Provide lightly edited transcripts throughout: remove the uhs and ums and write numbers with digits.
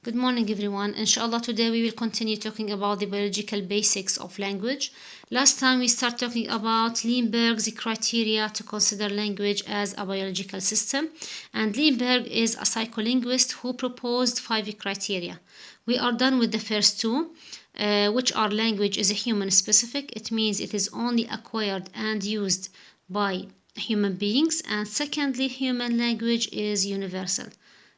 Good morning, everyone. Inshallah, today we will continue talking about the biological basics of language. Last time we started talking about Lindbergh's criteria to consider language as a biological system, and Lindbergh is a psycholinguist who proposed 5 criteria. We are done with the first two, which are language is a human specific. It means it is only acquired and used by human beings, and secondly, human language is universal.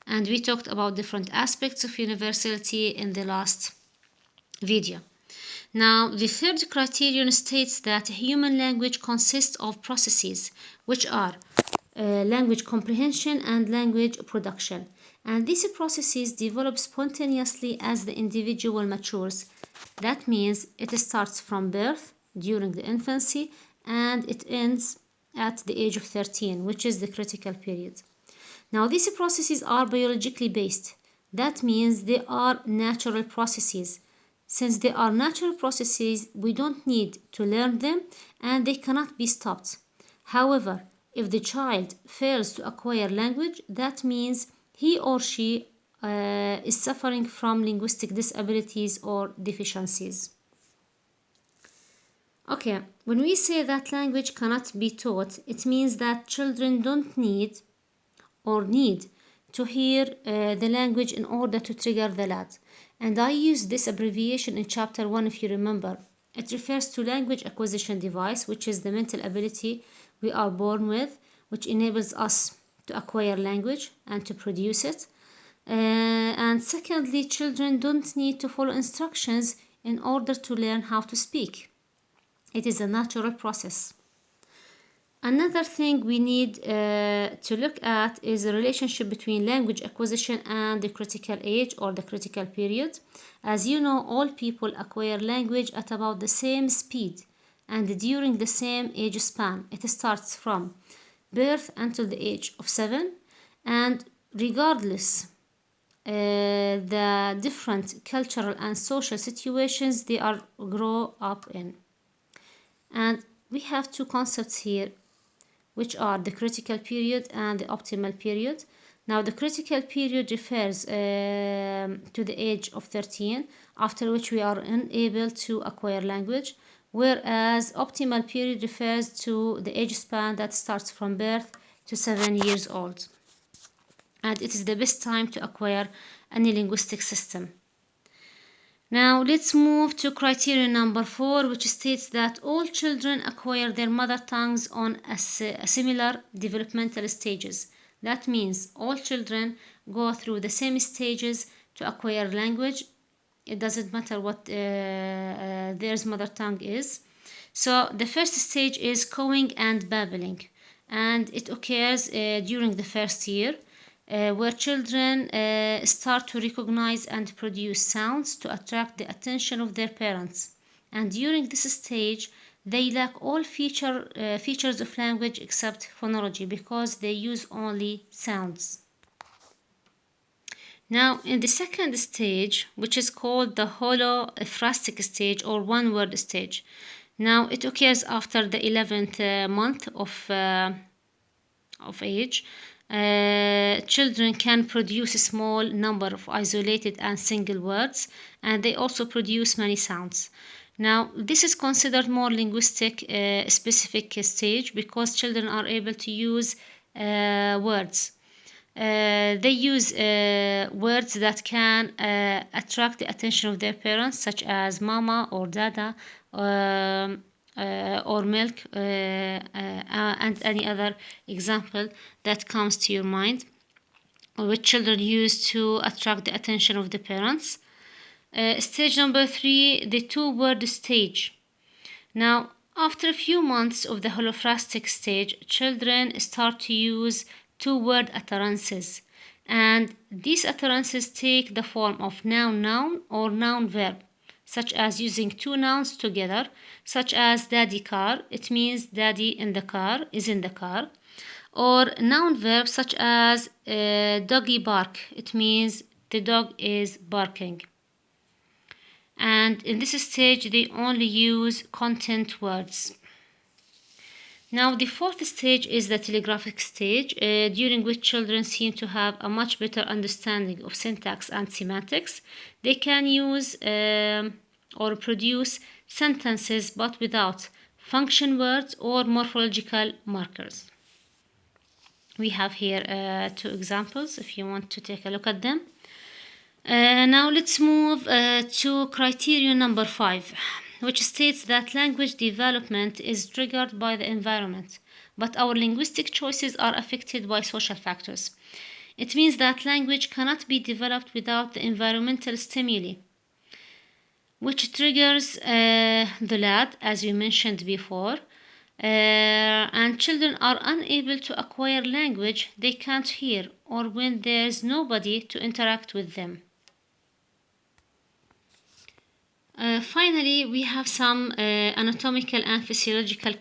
And we talked about different aspects of universality in the last video. Now, the third criterion states that human language consists of processes, which are language comprehension and language production. And these processes develop spontaneously as the individual matures. That means it starts from birth, during the infancy, and it ends at the age of 13, which is the critical period. Now, these processes are biologically based. That means they are natural processes. Since they are natural processes, we don't need to learn them and they cannot be stopped. However, if the child fails to acquire language, that means he or she is suffering from linguistic disabilities or deficiencies. Okay, when we say that language cannot be taught, it means that children don't need to hear the language in order to trigger the LAD. And I used this abbreviation in chapter 1 if you remember. It refers to language acquisition device, which is the mental ability we are born with, which enables us to acquire language and to produce it. And secondly, children don't need to follow instructions in order to learn how to speak. It is a natural process. Another thing we need to look at is the relationship between language acquisition and the critical age or the critical period. As you know, all people acquire language at about the same speed and during the same age span. It starts from birth until the age of 7, and regardless the different cultural and social situations they are grow up in. And we have two concepts here, which are the critical period and the optimal period. Now, the critical period refers to the age of 13, after which we are unable to acquire language, whereas optimal period refers to the age span that starts from birth to 7 years old. And it is the best time to acquire any linguistic system. Now let's move to criterion number 4, which states that all children acquire their mother tongues on a similar developmental stages. That means all children go through the same stages to acquire language. It doesn't matter what their mother tongue is. So the first stage is cawing and babbling, and it occurs during the first year. Where children start to recognize and produce sounds to attract the attention of their parents. And during this stage, they lack all features of language except phonology because they use only sounds. Now, in the second stage, which is called the holophrastic stage or one-word stage, now it occurs after the 11th month of age. Children can produce a small number of isolated and single words, and they also produce many sounds. Now, this is considered more linguistic specific stage because children are able to use words. They use words that can attract the attention of their parents, such as mama or dada, or milk, and any other example that comes to your mind, which children use to attract the attention of the parents. Stage number 3, the two-word stage. Now, after a few months of the holophrastic stage, children start to use two-word utterances, and these utterances take the form of noun or noun-verb, such as using two nouns together, such as daddy car, it means daddy in the car, is in the car, or noun-verb such as doggy bark, it means the dog is barking. And in this stage, they only use content words. Now, the fourth stage is the telegraphic stage, during which children seem to have a much better understanding of syntax and semantics. They can use or produce sentences but without function words or morphological markers. We have here two examples if you want to take a look at them. Now let's move to criterion number 5, which states that language development is triggered by the environment, but our linguistic choices are affected by social factors. It means that language cannot be developed without the environmental stimuli, which triggers the LAD, as we mentioned before. And children are unable to acquire language they can't hear or when there's nobody to interact with them. Finally, we have some anatomical and physiological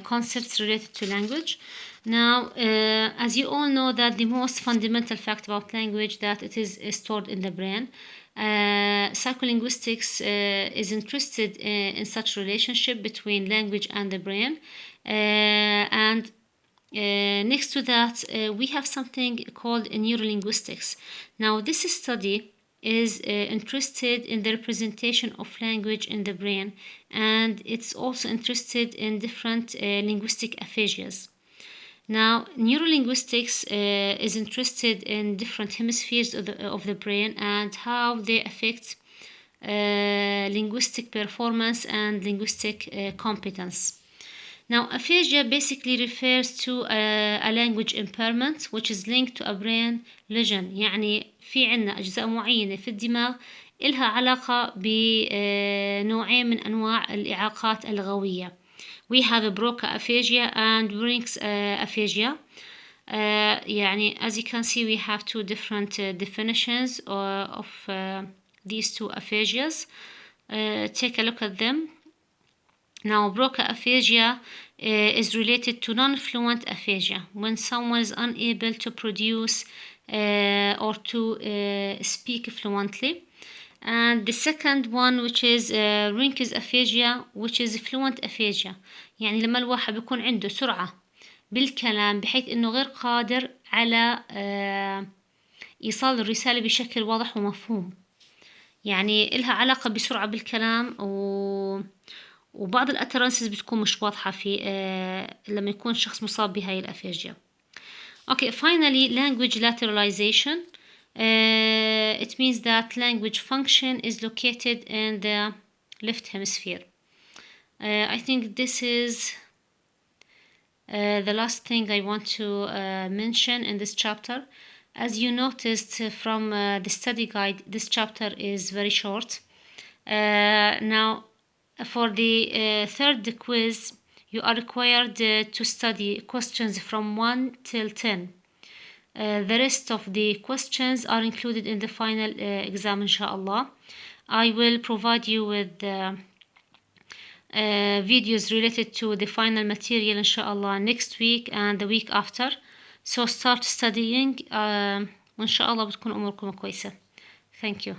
concepts related to language. Now, as you all know, that the most fundamental fact about language that it is stored in the brain. Psycholinguistics is interested in such relationship between language and the brain. And next to that, we have something called neurolinguistics. Now, this study is interested in the representation of language in the brain, and it's also interested in different linguistic aphasias. Now, neurolinguistics is interested in different hemispheres of the brain and how they affect linguistic performance and linguistic competence. Now, aphasia basically refers to a language impairment which is linked to a brain lesion. يعني في عنا أجزاء معينة في الدماغ إلها علاقة بنوعين من أنواع الإعاقات اللغوية. We have a Broca aphasia and Brinks aphasia. يعني as you can see, we have two different definitions of these two aphasias. Take a look at them. Now, Broca aphasia is related to non-fluent aphasia, when someone is unable to produce or to speak fluently. And the second one, which is Rinke's aphasia, which is fluent aphasia. يعني لما الواحد بيكون عنده سرعة بالكلام بحيث إنه غير قادر على إيصال الرسالة بشكل واضح ومفهوم. يعني إلها علاقة بسرعة بالكلام وبعض الأترانسز بتكون مش واضحة في لما يكون شخص مصاب بهاي الأفاجيا. Okay, finally, language lateralization. It means that language function is located in the left hemisphere. I think this is the last thing I want to mention in this chapter. As you noticed from the study guide, this chapter is very short. Now, for the third quiz, you are required to study questions from 1 till 10. The rest of the questions are included in the final exam, inshallah. I will provide you with videos related to the final material, inshallah, next week and the week after. So start studying وإن شاء الله بتكون أموركم كويسة. Thank you.